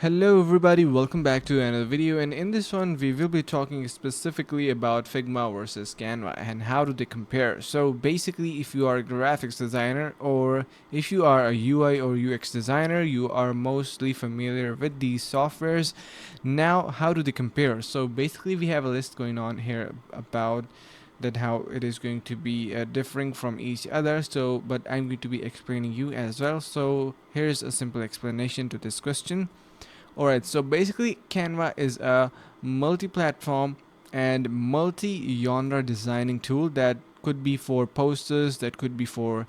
Hello everybody, welcome back to another video, and in this one we will be talking specifically about Figma versus Canva and how do they compare. So basically, if you are a graphics designer or if you are a UI or UX designer, you are mostly familiar with these softwares. Now, how do they compare? So basically we have a list going on here about that how it is going to be differing from each other, so but I'm going to be explaining you as well. So here's a simple explanation to this question. Alright, so basically Canva is a multi-platform and multi-genre designing tool that could be for posters, that could be for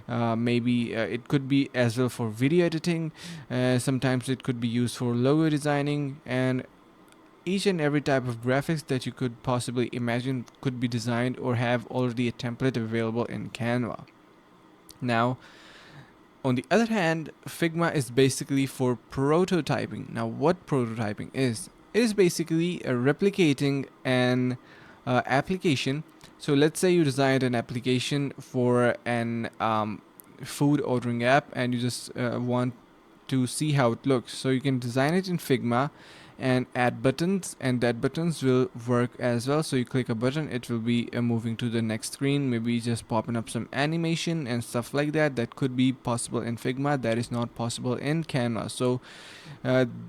maybe it could be as well for video editing. Sometimes it could be used for logo designing, and each and every type of graphics that you could possibly imagine could be designed or have already a template available in Canva. Now, on the other hand, Figma is basically for prototyping. Now, what prototyping is? It is basically replicating an application. So let's say you designed an application for an food ordering app, and you just want to see how it looks. So you can design it in Figma and add buttons, and that buttons will work as well. So you click a button, it will be moving to the next screen, maybe just popping up some animation and stuff like that. That could be possible in Figma, that is not possible in Canva. So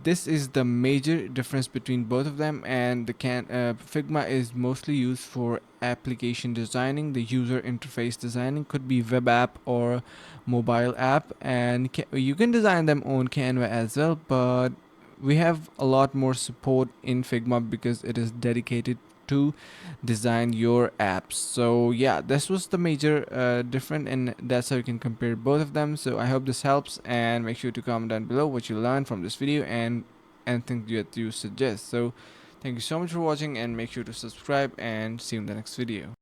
this is the major difference between both of them, and the Figma is mostly used for application designing. The user interface designing could be web app or mobile app, and you can design them on Canva as well, but we have a lot more support in Figma because it is dedicated to design your apps. So yeah, this was the major difference, and that's how you can compare both of them. So I hope this helps, and make sure to comment down below what you learned from this video and anything that you suggest. So thank you so much for watching, and make sure to subscribe, and see you in the next video.